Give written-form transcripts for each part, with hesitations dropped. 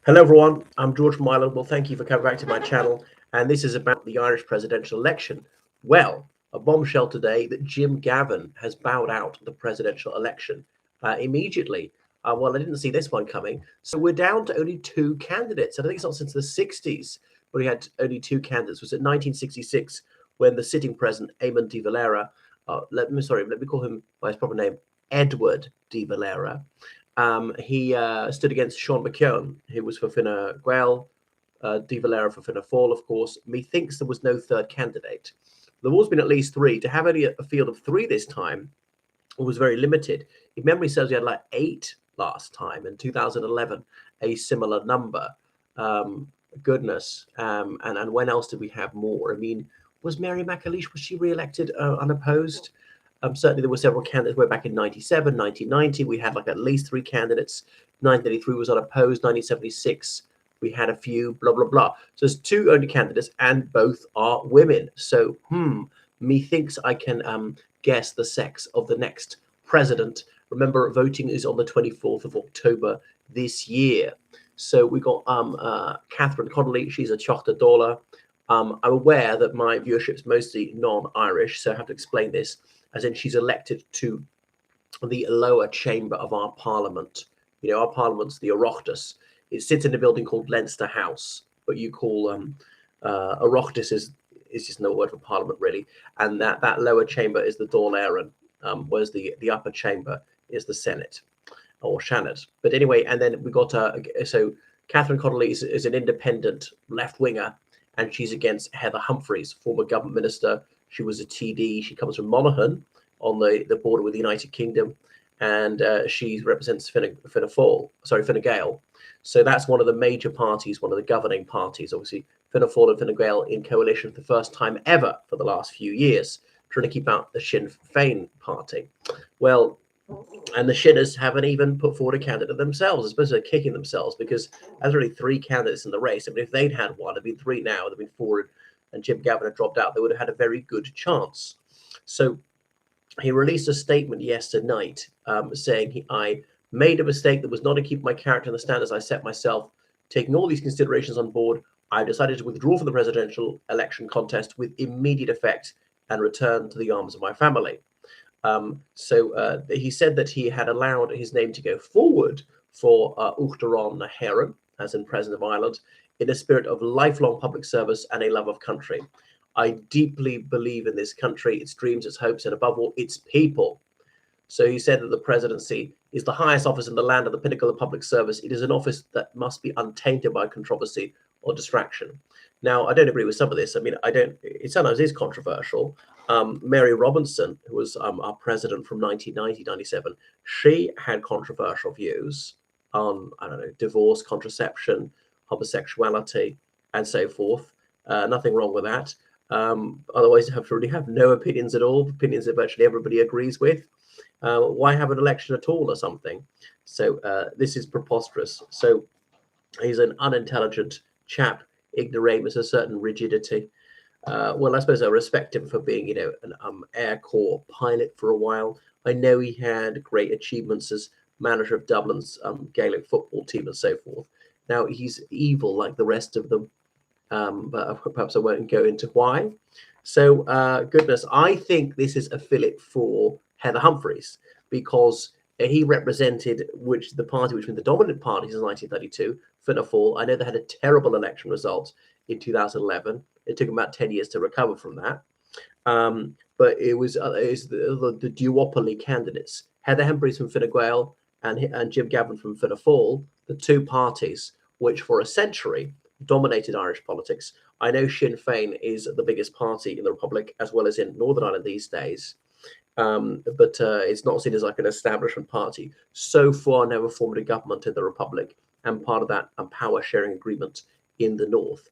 Hello, everyone. I'm George from Ireland. Well, thank you for coming back to my channel. And this is about the Irish presidential election. Well, a bombshell today that Jim Gavin has bowed out the presidential election immediately. Well, I didn't see this one coming. So we're down to only two candidates. And I think it's not since the 60s when we had only two candidates. It was it 1966 when the sitting president, Eamon de Valera, let me call him by his proper name, Edward de Valera. He stood against Sean McKeown, who was for Fine Gael, De Valera for Fianna Fáil, of course. Methinks there was no third candidate. There has been at least three. To have only a field of three this time was very limited. If memory serves, we had like eight last time. In 2011, a similar number. Goodness. And when else did we have more? I mean, was Mary McAleish, was she re-elected unopposed? Certainly, there were several candidates way back in 97, 1990. We had like at least three candidates. 1983 was unopposed. 1976, we had a few, blah, blah, blah. So there's two only candidates, and both are women. So, methinks I can guess the sex of the next president. Remember, voting is on the 24th of October this year. So we got Catherine Connolly. She's a Teachta Dála. I'm aware that my viewership's mostly non-Irish, so I have to explain this. As in, she's elected to the lower chamber of our parliament. You know, our parliament's the Oireachtas. It sits in a building called Leinster House, but you call Oireachtas is just no word for parliament, really. And that lower chamber is the Dáil Éireann, whereas the upper chamber is the Senate or Seanad. But anyway, and then we got so Catherine Connolly is an independent left winger, and she's against Heather Humphreys, former government minister. She was a TD. She comes from Monaghan on the border with the United Kingdom, and she represents Fine Gael. So that's one of the major parties, one of the governing parties. Obviously, Fine Gael and Fine Gael in coalition for the first time ever for the last few years, trying to keep out the Sinn Féin party. Well, and the Shinners haven't even put forward a candidate themselves. I suppose they're kicking themselves because there's only three candidates in the race. I mean, if they'd had one, it'd been three now, it'd been four, and Jim Gavin had dropped out, they would have had a very good chance. So he released a statement yesterday night saying, I made a mistake that was not to keep my character and the standards I set myself. Taking all these considerations on board, I decided to withdraw from the presidential election contest with immediate effect and return to the arms of my family. So he said that he had allowed his name to go forward for Uachtaráin na hÉireann, as in President of Ireland, in a spirit of lifelong public service and a love of country. I deeply believe in this country, its dreams, its hopes, and above all, its people. So he said that the presidency is the highest office in the land and the pinnacle of public service. It is an office that must be untainted by controversy or distraction. Now, I don't agree with some of this. I mean, it sometimes is controversial. Mary Robinson, who was our president from 1990-97, she had controversial views on, I don't know, divorce, contraception, homosexuality, and so forth. Nothing wrong with that. Otherwise, you really have no opinions at all, opinions that virtually everybody agrees with. Why have an election at all or something? So this is preposterous. So he's an unintelligent chap, ignoramus, a certain rigidity. Well, I suppose I respect him for being, an Air Corps pilot for a while. I know he had great achievements as manager of Dublin's Gaelic football team and so forth. Now, he's evil like the rest of them, but perhaps I won't go into why. So, goodness, I think this is a fillip for Heather Humphreys because he represented the party which was the dominant party since 1932, Fianna Fáil. I know they had a terrible election result in 2011. It took them about 10 years to recover from that. But it was the duopoly candidates, Heather Humphreys from Fine Gael and Jim Gavin from Fianna Fáil, the two parties which for a century dominated Irish politics. I know Sinn Féin is the biggest party in the Republic as well as in Northern Ireland these days. But it's not seen as like an establishment party. So far, never formed a government in the Republic, and part of that power sharing agreement in the North.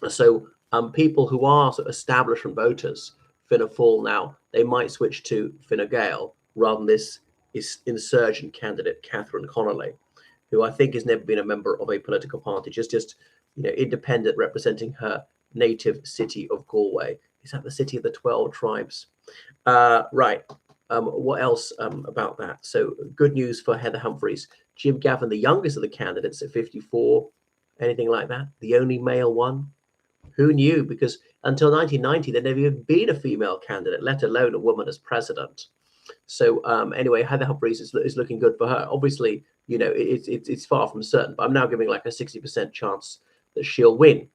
So people who are sort of establishment voters, Fianna Fáil now, they might switch to Fine Gael rather than this insurgent candidate, Catherine Connolly, who I think has never been a member of a political party, just independent, representing her native city of Galway. Is that the city of the 12 tribes? Right. What else about that? So good news for Heather Humphreys. Jim Gavin, the youngest of the candidates at 54, anything like that? The only male one? Who knew? Because until 1990, there'd never even been a female candidate, let alone a woman as president. So anyway, Heather Humphreys is looking good for her. Obviously, it's far from certain, but I'm now giving like a 60% chance that she'll win.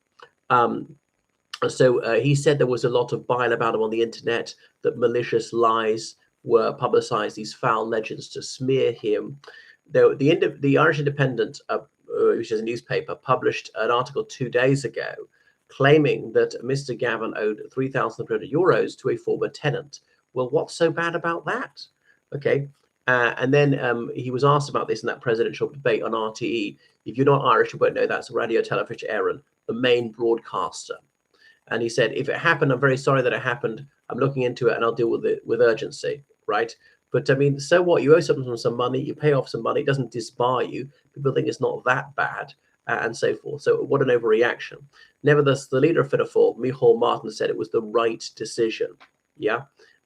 So he said there was a lot of bile about him on the internet, that malicious lies were publicized, these foul legends to smear him. The Irish Independent, which is a newspaper, published an article 2 days ago claiming that Mr. Gavin owed €3,300 to a former tenant. Well, what's so bad about that? Okay. And then he was asked about this in that presidential debate on RTE. If you're not Irish, you won't know that's Radio Telefís Éireann, the main broadcaster. And he said, if it happened, I'm very sorry that it happened. I'm looking into it and I'll deal with it with urgency, right? But I mean, so what? You owe someone some money, you pay off some money, it doesn't disbar you. People think it's not that bad, and so forth. So what an overreaction. Nevertheless, the leader of Fianna Fáil, Micheál Martin, said it was the right decision. Yeah.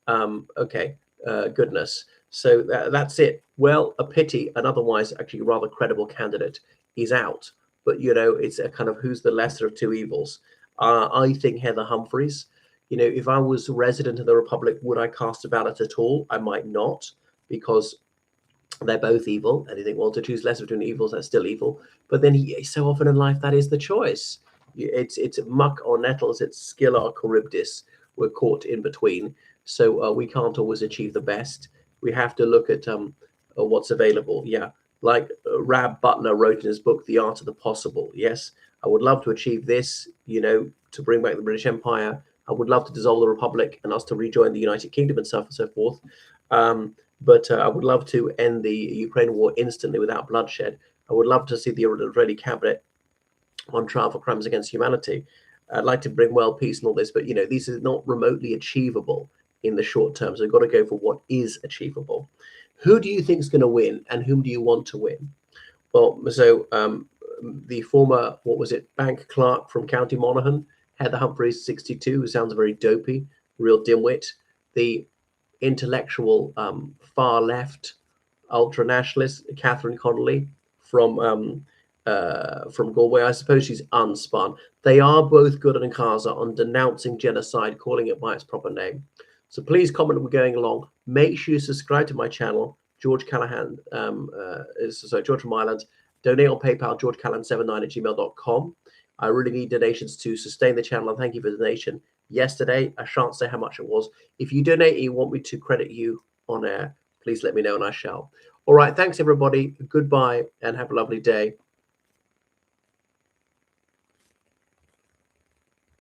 Okay. Goodness. So that's it. Well, a pity. An otherwise actually rather credible candidate is out. But, it's a kind of who's the lesser of two evils. I think Heather Humphreys. If I was a resident of the Republic, would I cast a ballot at all? I might not, because they're both evil. And you think, well, to choose lesser between evils, that's still evil. But then so often in life, that is the choice. It's muck or nettles, it's Scylla or Charybdis. We're caught in between. So we can't always achieve the best. We have to look at what's available. Yeah. Like Rab Butler wrote in his book, The Art of the Possible. Yes, I would love to achieve this, to bring back the British Empire. I would love to dissolve the Republic and us to rejoin the United Kingdom and so on and so forth. But I would love to end the Ukraine war instantly without bloodshed. I would love to see the Israeli cabinet on trial for crimes against humanity. I'd like to bring world peace and all this, but these are not remotely achievable in the short term. So we've got to go for what is achievable. Who do you think is going to win, and whom do you want to win? Well, so the former, bank clerk from County Monaghan, Heather Humphreys, 62, who sounds very dopey, real dimwit. The intellectual far left ultra nationalist Catherine Connolly from Galway. I suppose she's unspun. They are both good and Kaza on denouncing genocide, calling it by its proper name. So please comment. We're going along. Make sure you subscribe to my channel. George Callahan George from Ireland. Donate on PayPal, georgecallahan79@gmail.com. I really need donations to sustain the channel, and thank you for the donation yesterday. I shan't say how much it was. If you donate and you want me to credit you on air, please let me know and I shall. All right. Thanks, everybody. Goodbye and have a lovely day.